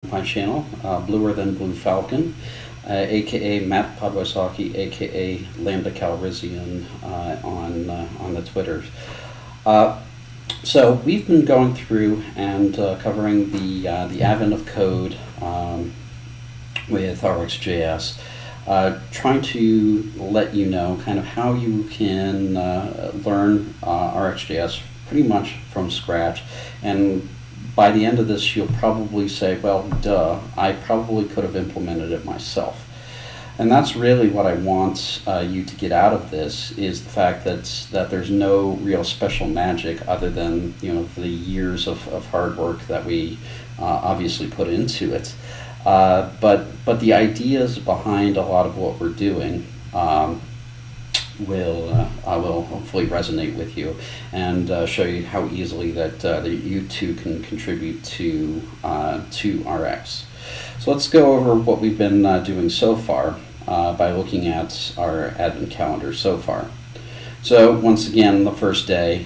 my channel, Bluer Than Blue Falcon, aka Matt Podwysocki, aka Lambda Calrissian on the Twitters. So we've been going through and covering the advent of code with RxJS, trying to let you know kind of how you can learn RxJS pretty much from scratch. And by the end of this, you'll probably say, well, duh, I probably could have implemented it myself. And that's really what I want you to get out of this, is the fact that there's no real special magic other than, you know, the years of hard work that we obviously put into it. But the ideas behind a lot of what we're doing will hopefully resonate with you, and show you how easily that you too can contribute to Rx. So let's go over what we've been doing so far by looking at our advent calendar so far. So once again, the first day,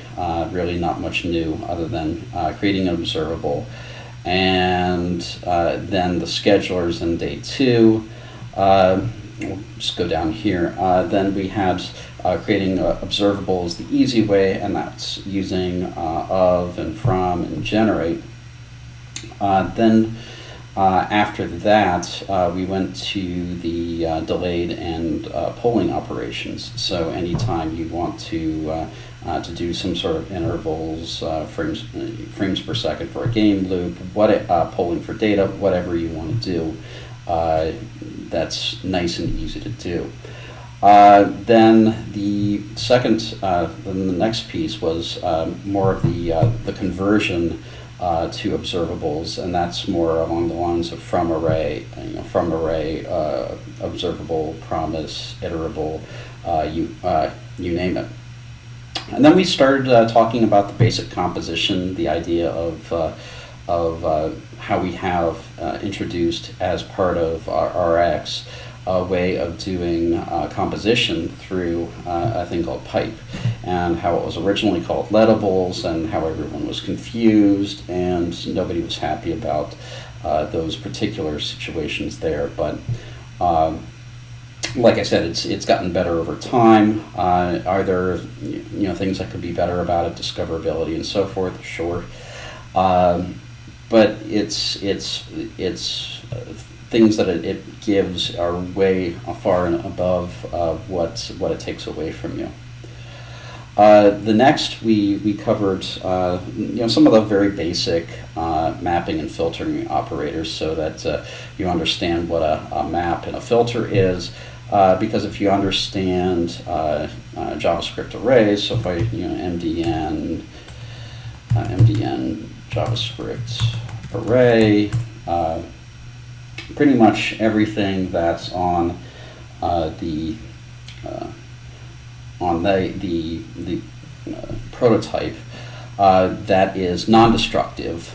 really not much new other than creating an observable, and then the schedulers in day 2. We'll just go down here. Then we had creating observables the easy way, and that's using of and from and generate. Then after that, we went to the delayed and polling operations. So anytime you want to do some sort of intervals, frames per second for a game loop, polling for data, whatever you want to do, that's nice and easy to do. Then the next piece was more of the conversion to observables, and that's more along the lines of from array, observable, promise, iterable, you name it. And then we started talking about the basic composition, the idea of how we have introduced as part of our Rx a way of doing composition through a thing called pipe, and how it was originally called lettables, and how everyone was confused and nobody was happy about those particular situations there. But like I said, it's gotten better over time. Are there things that could be better about it, discoverability and so forth? Sure. But it's things that it gives are way far and above what it takes away from you. The next we covered some of the very basic mapping and filtering operators, so that you understand what a map and a filter is. Because if you understand JavaScript arrays, so if I MDN JavaScript array, pretty much everything that's on the prototype that is non-destructive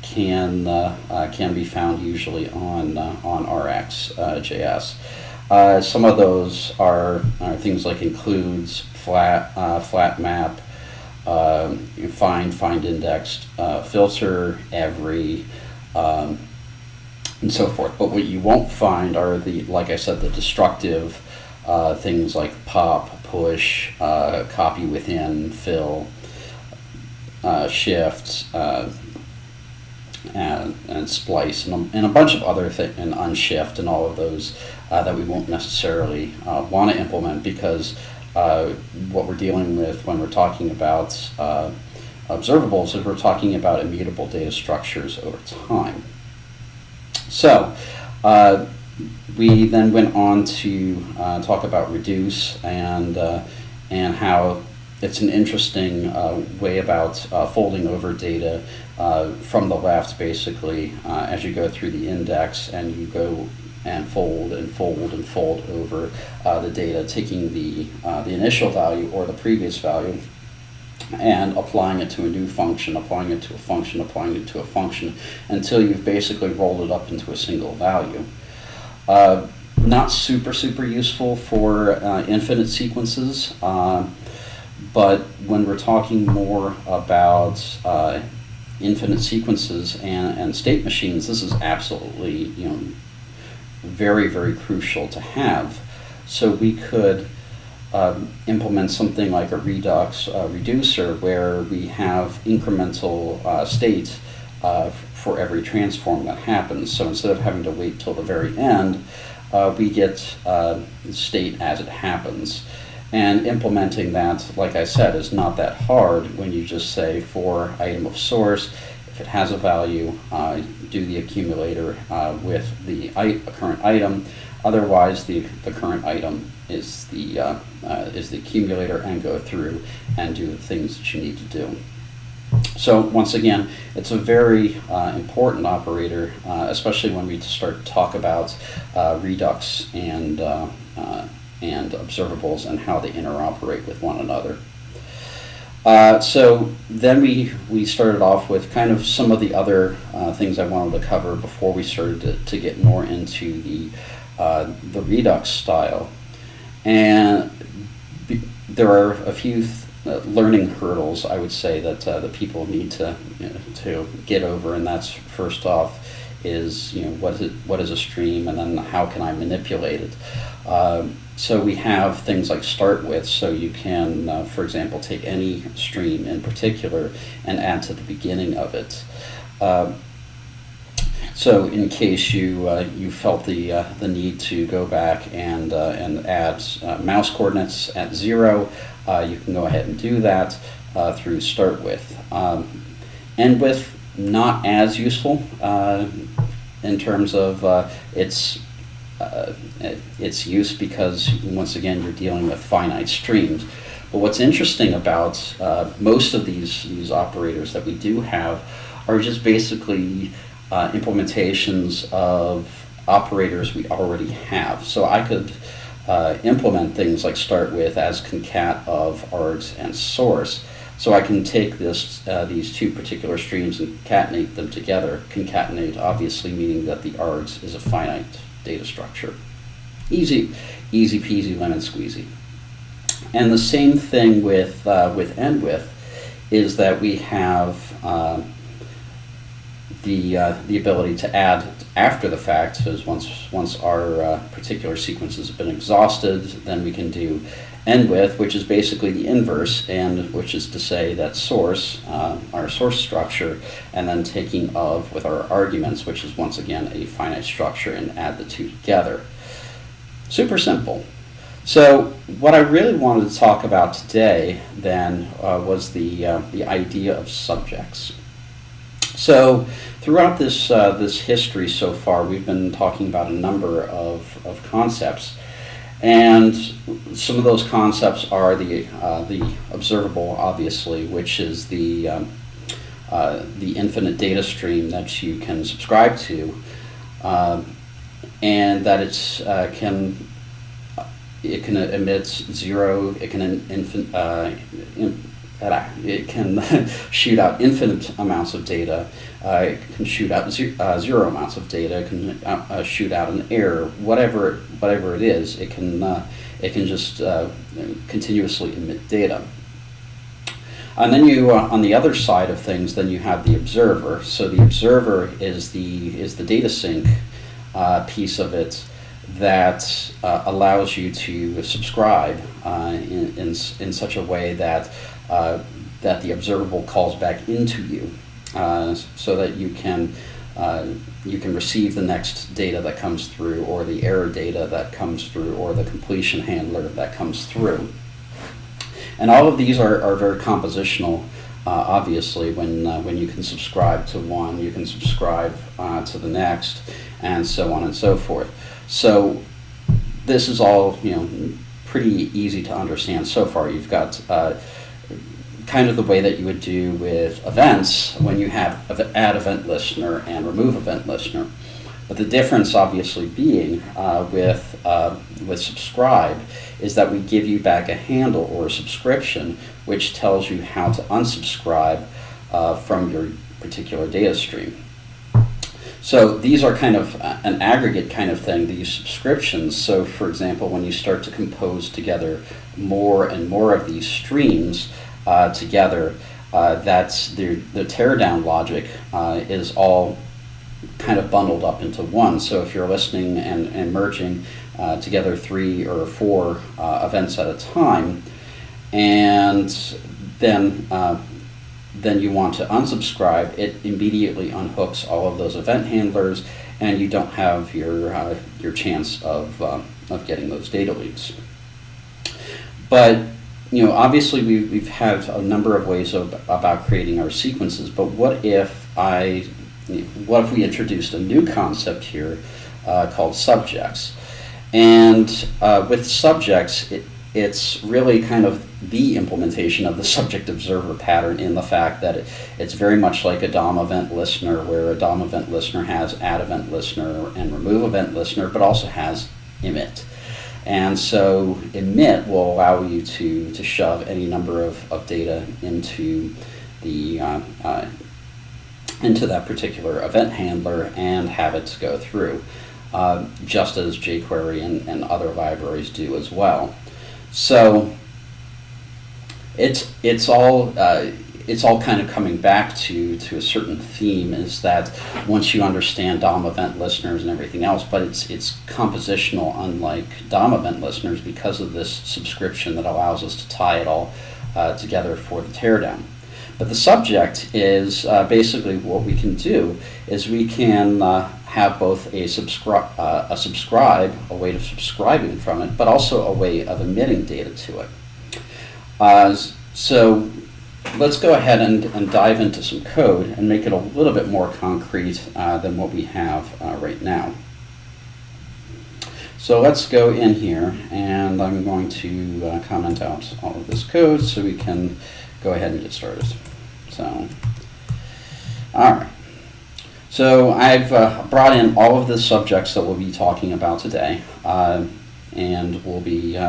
can be found usually on RxJS. Some of those are things like includes, flat map, find indexed, filter, every, and so forth. But what you won't find are like I said, the destructive things like pop, push, copy within, fill, shift, and splice, and a bunch of other things, and unshift, and all of those that we won't necessarily want to implement, because what we're dealing with when we're talking about observables is we're talking about immutable data structures over time. So we then went on to talk about reduce, and how it's an interesting way about folding over data from the left, basically, as you go through the index, and you go and fold and fold and fold over the data, taking the initial value or the previous value and applying it to a new function, applying it to a function, applying it to a function, until you've basically rolled it up into a single value. Not super useful for infinite sequences, but when we're talking more about infinite sequences and state machines, this is absolutely, very, very crucial to have. So we could implement something like a Redux reducer where we have incremental states for every transform that happens. So instead of having to wait till the very end, we get state as it happens. And implementing that, like I said, is not that hard when you just say for item of source, if it has a value, do the accumulator with the current item. Otherwise, the current item is the accumulator, and go through and do the things that you need to do. So once again, it's a very important operator, especially when we start to talk about Redux and observables and how they interoperate with one another. So then we started off with kind of some of the other things I wanted to cover before we started to get more into the Redux style. And there are a few learning hurdles, I would say, that the people need to get over, and that's first off is what is a stream, and then how can I manipulate it. So we have things like start with, so you can, for example, take any stream in particular and add to the beginning of it. So in case you felt the need to go back and add mouse coordinates at 0, you can go ahead and do that through start with. End with, not as useful in terms of its use, because once again you're dealing with finite streams. But what's interesting about most of these operators that we do have are just basically implementations of operators we already have. So I could implement things like start with as concat of args and source. So I can take these two particular streams and concatenate them together. Concatenate obviously meaning that the args is a finite data structure. Easy peasy lemon squeezy. And the same thing with end with is that we have the ability to add after the fact. So once our particular sequences have been exhausted, then we can do end with, which is basically the inverse, and which is to say that source, our source structure, and then taking of with our arguments, which is once again a finite structure, and add the two together. Super simple. So what I really wanted to talk about today then was the idea of subjects. So throughout this history so far, we've been talking about a number of concepts, and some of those concepts are the observable, obviously, which is the infinite data stream that you can subscribe to, and that it can emit 0. It can it can shoot out infinite amounts of data. It can shoot out zero amounts of data. It can shoot out an error. Whatever it is, it can just continuously emit data. And then you, on the other side of things, then you have the observer. So the observer is the data sync piece of it that allows you to subscribe in such a way that the observable calls back into you, so that you can receive the next data that comes through, or the error data that comes through, or the completion handler that comes through. And all of these are very compositional. Obviously, when you can subscribe to one, you can subscribe to the next, and so on and so forth. So this is all pretty easy to understand so far. You've got kind of the way that you would do with events when you have add event listener and remove event listener. But the difference obviously being with subscribe is that we give you back a handle or a subscription which tells you how to unsubscribe from your particular data stream. So these are kind of an aggregate kind of thing, these subscriptions. So for example, when you start to compose together more and more of these streams together, that's the teardown logic is all kind of bundled up into one. So if you're listening and merging together 3 or 4 events at a time, and then you want to unsubscribe, it immediately unhooks all of those event handlers, and you don't have your chance of getting those data leaks. But obviously we've had a number of ways about creating our sequences. But what if we introduced a new concept here called subjects? And with subjects, it's really kind of the implementation of the subject-observer pattern, in the fact that it's very much like a DOM event listener, where a DOM event listener has add event listener and remove event listener, but also has emit. And so emit will allow you to shove any number of data into that particular event handler and have it go through, just as jQuery and other libraries do as well. So it's all kind of coming back to a certain theme, is that once you understand DOM event listeners and everything else, but it's compositional, unlike DOM event listeners, because of this subscription that allows us to tie it all together for the teardown. But the subject is basically what we can do is we can have both a subscribe, a way of subscribing from it, but also a way of emitting data to it. So let's go ahead and dive into some code and make it a little bit more concrete than what we have right now. So let's go in here, and I'm going to comment out all of this code so we can go ahead and get started. So, all right. So I've brought in all of the subjects that we'll be talking about today, and we'll be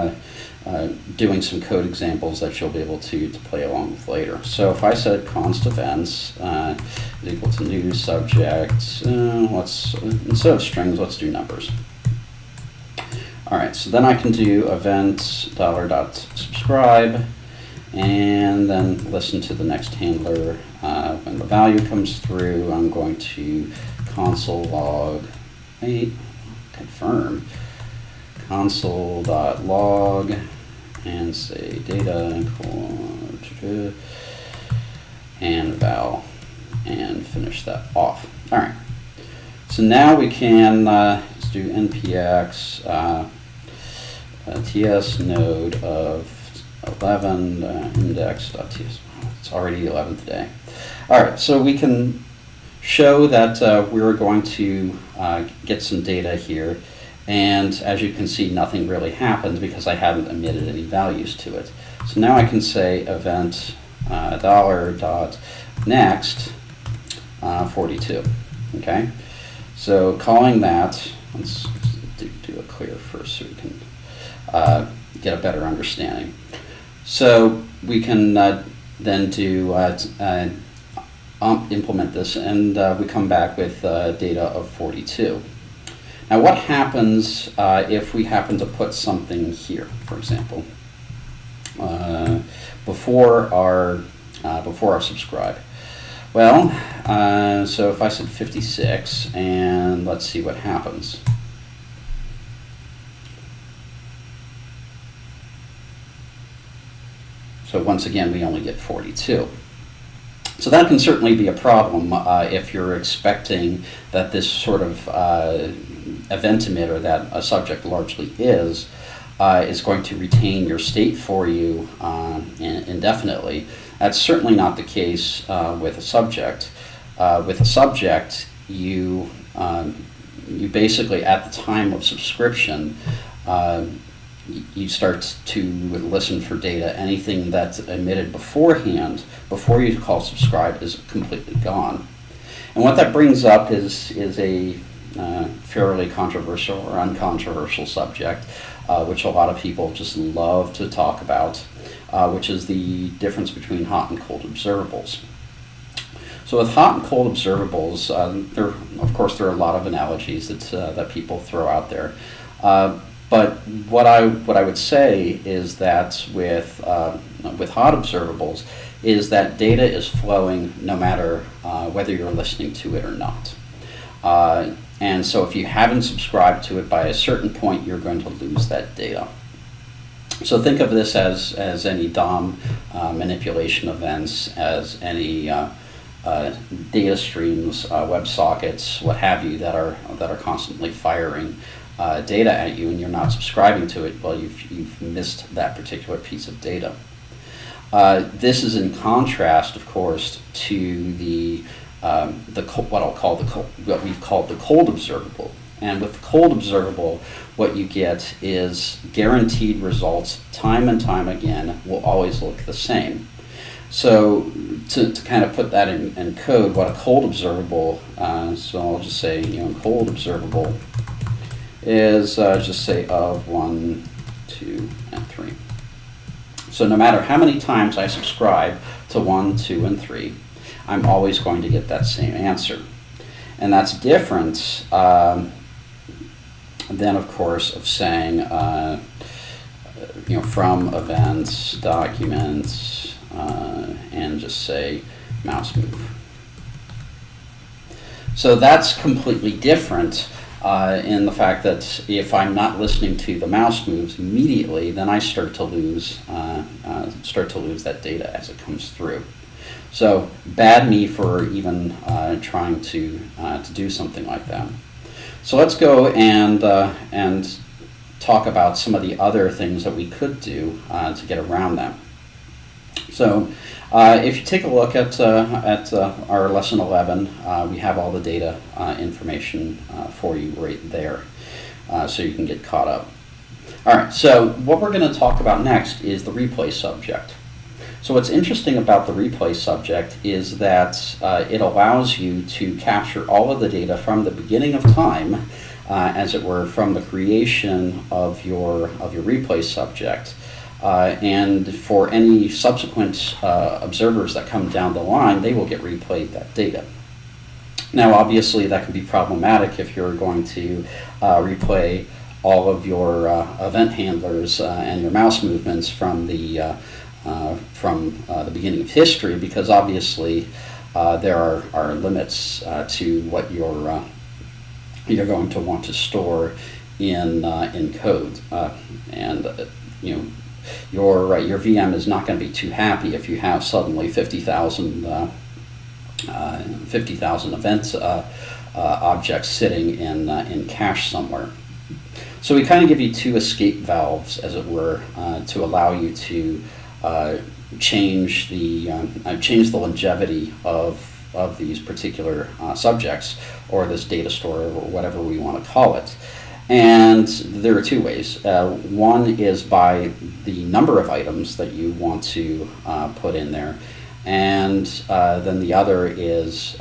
doing some code examples that you'll be able to play along with later. So if I said const events is equal to new subject, instead of strings, let's do numbers. All right, so then I can do event $.subscribe, and then listen to the next handler. When the value comes through, I'm going to console log, confirm, console.log, and say data, and val, and finish that off. All right, so now we can let's do npx ts node of 11 index.ts. It's already 11th day. All right, so we can show that we're going to get some data here, and as you can see, nothing really happened because I hadn't emitted any values to it. So now I can say event $.next 42. Okay, so calling that, let's do a clear first so we can get a better understanding. So we can then do implement this, and we come back with data of 42. Now what happens if we happen to put something here, for example, before our subscribe? Well, so if I said 56, and let's see what happens. So once again, we only get 42. So that can certainly be a problem if you're expecting that this sort of event emitter that a subject largely is going to retain your state for you indefinitely. That's certainly not the case with a subject. With a subject, you basically, at the time of subscription, you start to listen for data. Anything that's emitted beforehand, before you call subscribe, is completely gone. And what that brings up is a fairly controversial or uncontroversial subject, which a lot of people just love to talk about, which is the difference between hot and cold observables. So with hot and cold observables, of course there are a lot of analogies that people throw out there. But what I would say is that with hot observables is that data is flowing no matter whether you're listening to it or not. And so if you haven't subscribed to it, by a certain point, you're going to lose that data. So think of this as any DOM manipulation events, as any data streams, WebSockets, what have you, that are constantly firing data at you, and you're not subscribing to it. Well, you've missed that particular piece of data. This is in contrast, of course, to what we've called the cold observable. And with the cold observable, what you get is guaranteed results time and time again, will always look the same. So to kind of put that in code, what a cold observable, so I'll just say, cold observable is just say of 1, 2, and 3. So no matter how many times I subscribe to 1, 2, and 3, I'm always going to get that same answer. And that's different than, of course, of saying, from events, documents, and just say mouse move. So that's completely different in the fact that if I'm not listening to the mouse moves immediately, then I start to lose that data as it comes through. So bad me for even trying to do something like that. So let's go and talk about some of the other things that we could do to get around that. So if you take a look at our lesson 11, we have all the data information for you right there, so you can get caught up. All right, so what we're going to talk about next is the replay subject. So what's interesting about the replay subject is that it allows you to capture all of the data from the beginning of time, as it were, from the creation of your replay subject. And for any subsequent observers that come down the line, they will get replayed that data. Now, obviously, that can be problematic if you're going to replay all of your event handlers and your mouse movements from the beginning of history, because obviously there are limits to what you're going to want to store in code, and your VM is not going to be too happy if you have suddenly 50,000 event objects sitting in cache somewhere. So we kind of give you two escape valves, as it were, to allow you to change the longevity of these particular subjects, or this data store, or whatever we want to call it. And there are two ways. One is by the number of items that you want to put in there, and then the other is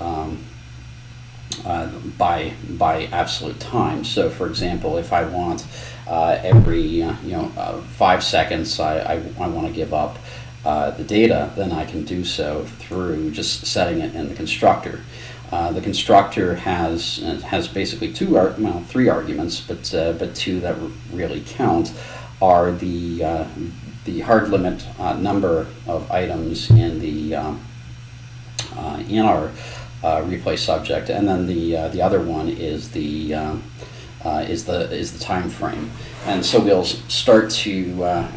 by absolute time. So, for example, if I want every 5 seconds I want to give up the data, then I can do so through just setting it in the constructor. The constructor has basically three arguments, but two that really count are the hard limit number of items in our replay subject, and then the other one is the time frame. And so we'll start to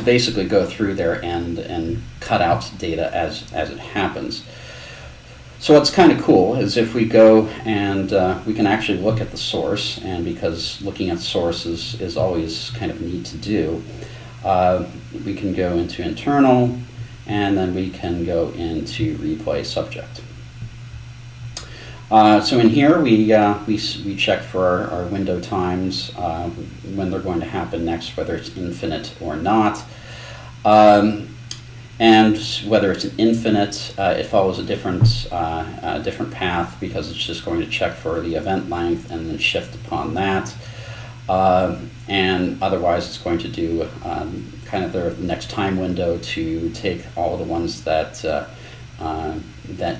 basically go through there and cut out data as it happens. So what's kind of cool is if we go and we can actually look at the source, and because looking at sources is always kind of neat to do, we can go into internal, and then we can go into replay subject. So in here we check for our window times, when they're going to happen next, whether it's infinite or not. And whether it's an infinite, it follows a different path, because it's just going to check for the event length and then shift upon that. And otherwise, it's going to do kind of the next time window to take all of the ones that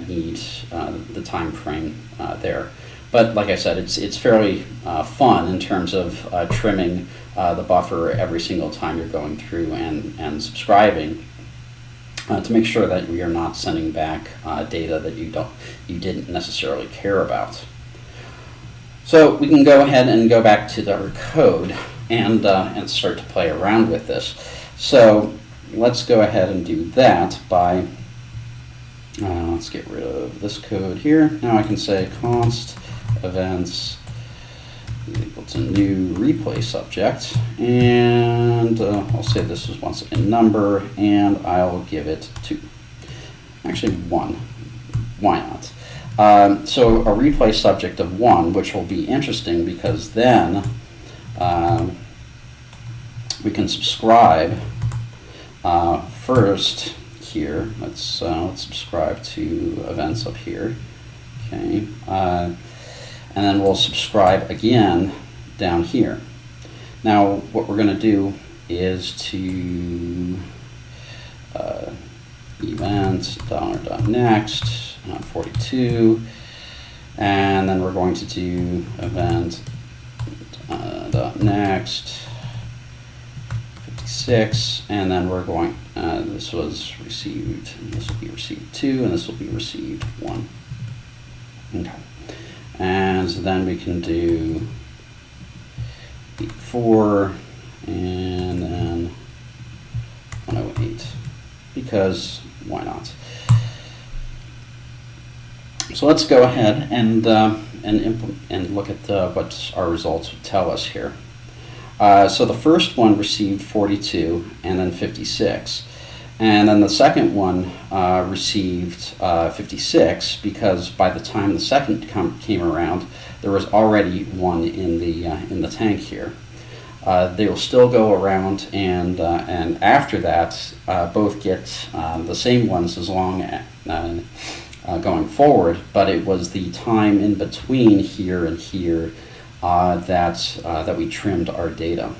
need the time frame there. But like I said, it's fairly fun in terms of trimming the buffer every single time you're going through and subscribing. to make sure that we are not sending back data that you didn't necessarily care about. So we can go ahead and go back to our code and start to play around with this. So let's go ahead and do that by, let's get rid of this code here. Now I can say const events is equal to new replay subject, and I'll say this is once again number, and I'll give it 2. Actually 1. Why not? So a replay subject of 1, which will be interesting because then we can subscribe first here. Let's subscribe to events up here. Okay. And then we'll subscribe again down here. Now what we're going to do is to event $.next 42, and then we're going to do event .next 56, and then we're going, this was received, and this will be received 2, and this will be received 1. Okay. And so then we can do 4 and then 108, because why not? So let's go ahead and look at what our results would tell us here. So the first one received 42 and then 56. And then the second one received 56 because by the time the second came around, there was already 1 in the tank here. They will still go around, and after that, both get the same ones as long as going forward. But it was the time in between here and here that we trimmed our data.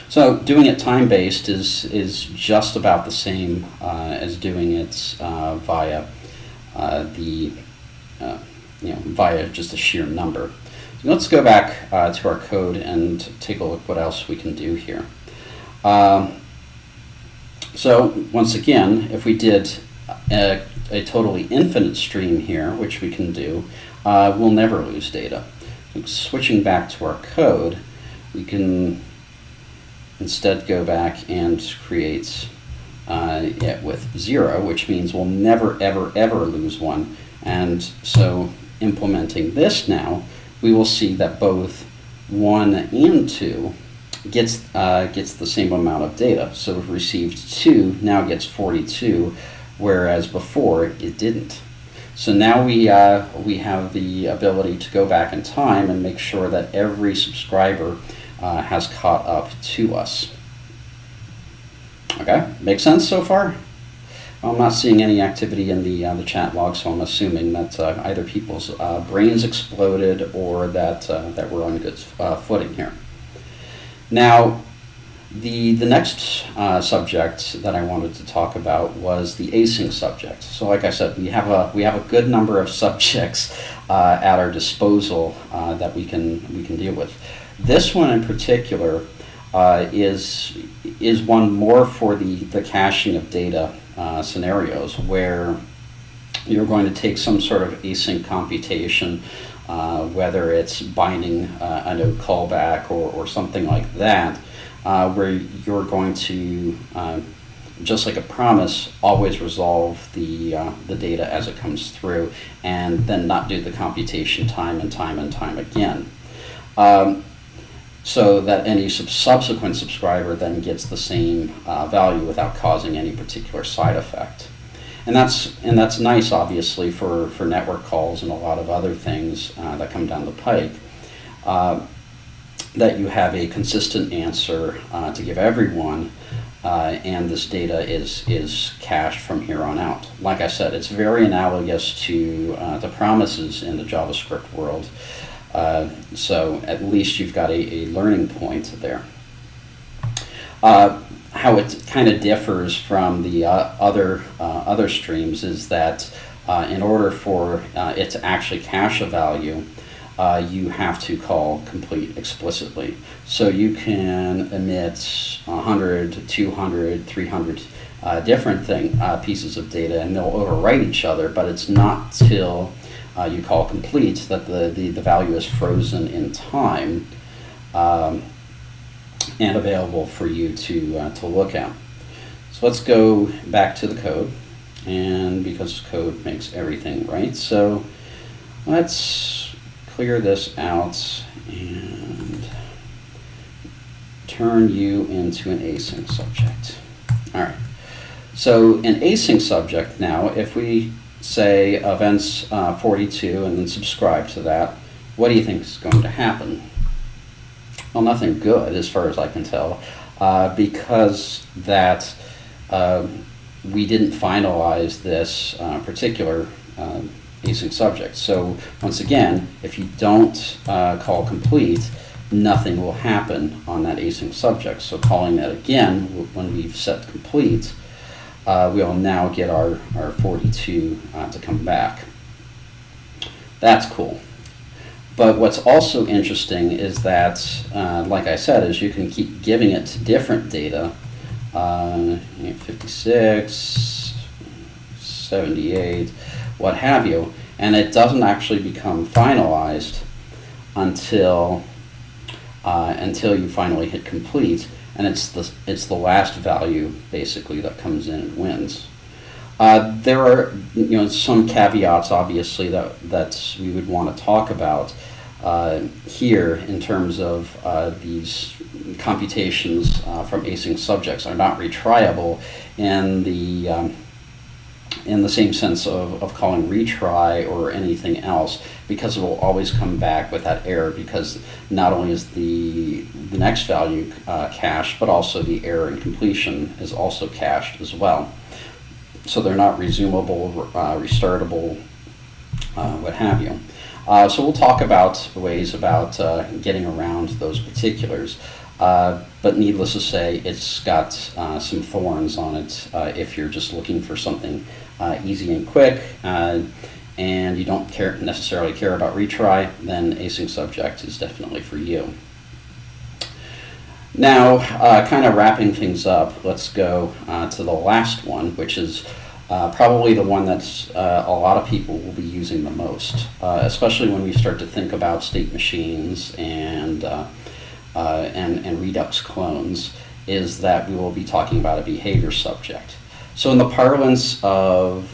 So doing it time-based is just about the same as doing it via via just a sheer number. So let's go back to our code and take a look what else we can do here. So once again, if we did a totally infinite stream here, which we can do, we'll never lose data. Switching back to our code, we can instead go back and create it with 0, which means we'll never, ever, ever lose 1. And so implementing this now, we will see that both 1 and 2 gets the same amount of data. So we've received 2, now gets 42, whereas before it didn't. So now we have the ability to go back in time and make sure that every subscriber has caught up to us. Okay, make sense so far? I'm not seeing any activity in the chat log, so I'm assuming that either people's brains exploded or that we're on good footing here. Now, the next subject that I wanted to talk about was the async subject. So, like I said, we have a good number of subjects at our disposal that we can deal with. This one in particular is one more for the caching of data scenarios, where you're going to take some sort of async computation, whether it's binding a node callback or something like that, where you're going to, just like a promise, always resolve the data as it comes through, and then not do the computation time and time and time again. So that any subsequent subscriber then gets the same value without causing any particular side effect. And that's nice, obviously, for network calls and a lot of other things that come down the pike, that you have a consistent answer to give everyone, and this data is cached from here on out. Like I said, it's very analogous to the promises in the JavaScript world. So at least you've got a learning point there. How it kind of differs from the other streams is that in order for it to actually cache a value, you have to call complete explicitly. So you can emit 100, 200, 300 different pieces of data, and they'll overwrite each other, but it's not till you call complete that the value is frozen in time and available for you to look at. So let's go back to the code, and because code makes everything right, so let's clear this out and turn you into an async subject. All right. So an async subject now, if we say events 42 and then subscribe to that, what do you think is going to happen? Well, nothing good as far as I can tell, because that we didn't finalize this particular async subject. So once again, if you don't call complete, nothing will happen on that async subject. So calling that again, when we've set complete, we'll now get our 42 to come back. That's cool. But what's also interesting is that, like I said, is you can keep giving it different data, 56, 78, what have you, and it doesn't actually become finalized until you finally hit complete, and it's the last value basically that comes in and wins. There are some caveats obviously that we would want to talk about here in terms of these computations from async subjects are not retriable in the same sense of calling retry or anything else, because it will always come back with that error, because not only is the next value cached, but also the error in completion is also cached as well. So they're not resumable, restartable, what have you. So we'll talk about ways about getting around those particulars. But needless to say, it's got some thorns on it if you're just looking for something easy and quick, and you don't necessarily care about retry, then async subject is definitely for you. Now, kind of wrapping things up, let's go to the last one, which is probably the one that's a lot of people will be using the most, especially when we start to think about state machines and Redux clones, is that we will be talking about a behavior subject. So in the parlance of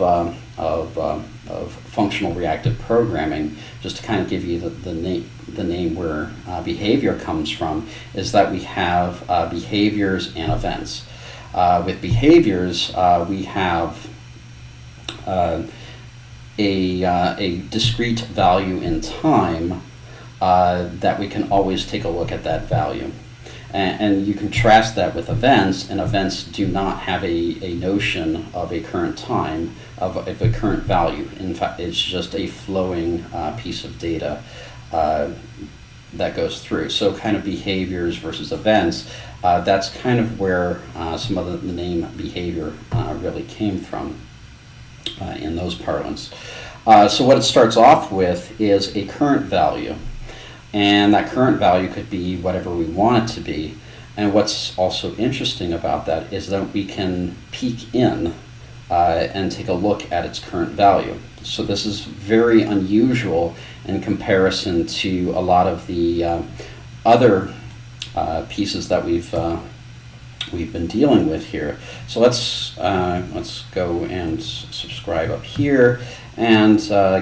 functional reactive programming, just to kind of give you the name where behavior comes from, is that we have behaviors and events. With behaviors, we have a discrete value in time that we can always take a look at that value. And you contrast that with events, and events do not have a notion of a current time, of a current value. In fact, it's just a flowing piece of data that goes through. So kind of behaviors versus events, that's kind of where some of the name behavior really came from in those parlance. So what it starts off with is a current value. And that current value could be whatever we want it to be. And what's also interesting about that is that we can peek in and take a look at its current value. So this is very unusual in comparison to a lot of the other pieces that we've been dealing with here. So let's go and subscribe up here, and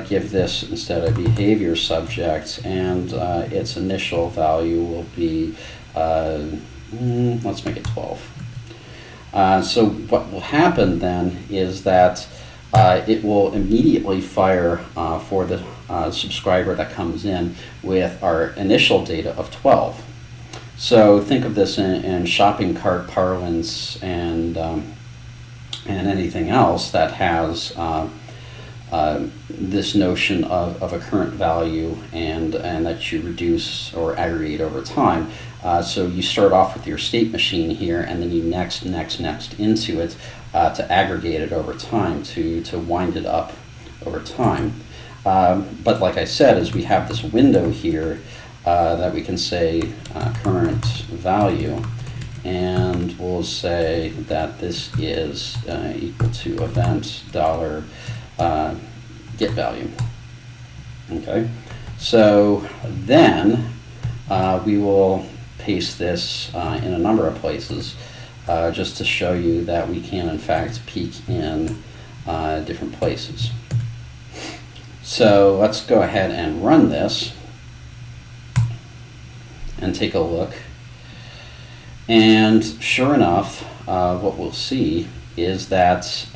give this instead a behavior subject, and its initial value will be, let's make it 12. So what will happen then is that it will immediately fire for the subscriber that comes in with our initial data of 12. So think of this in shopping cart parlance and anything else that has this notion of a current value and that you reduce or aggregate over time. So you start off with your state machine here, and then you next into it to aggregate it over time, to wind it up over time. But like I said, is we have this window here that we can say current value, and we'll say that this is equal to event dollar get value. Okay, so then we will paste this in a number of places just to show you that we can in fact peek in different places. So let's go ahead and run this and take a look. And sure enough, what we'll see is that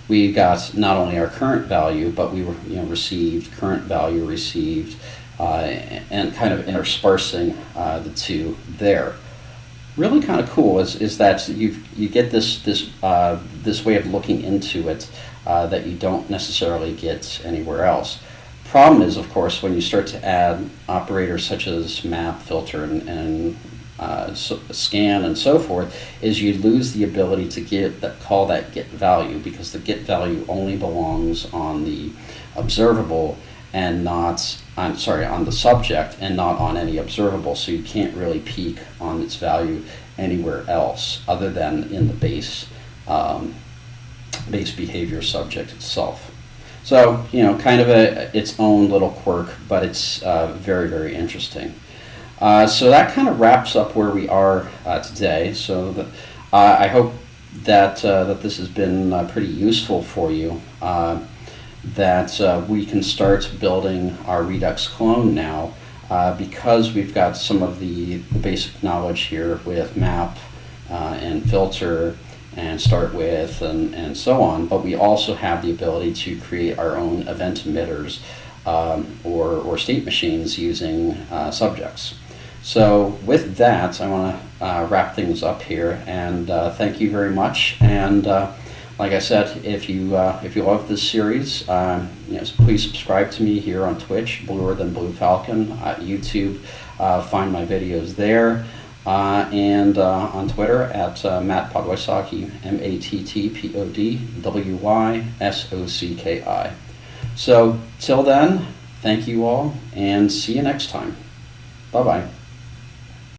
we got not only our current value, but we received current value received, and kind of interspersing the two there. Really kind of cool is that you get this way of looking into it that you don't necessarily get anywhere else. Problem is, of course, when you start to add operators such as map, filter, and scan and so forth, is you lose the ability to call that get value, because the get value only belongs on the observable and not on the subject and not on any observable. So you can't really peek on its value anywhere else other than in the base behavior subject itself. So, kind of its own little quirk, but it's very, very interesting. So that kind of wraps up where we are today. So I hope that this has been pretty useful for you, that we can start building our Redux clone now, because we've got some of the basic knowledge here with map and filter and start with and so on, but we also have the ability to create our own event emitters or state machines using subjects. So with that, I want to wrap things up here, and thank you very much. And like I said, if you love this series, please subscribe to me here on Twitch, Bluer Than Blue Falcon, YouTube. Find my videos there. And on Twitter at Matt Podwysocki, MattPodwysocki. So till then, thank you all, and see you next time. Bye-bye.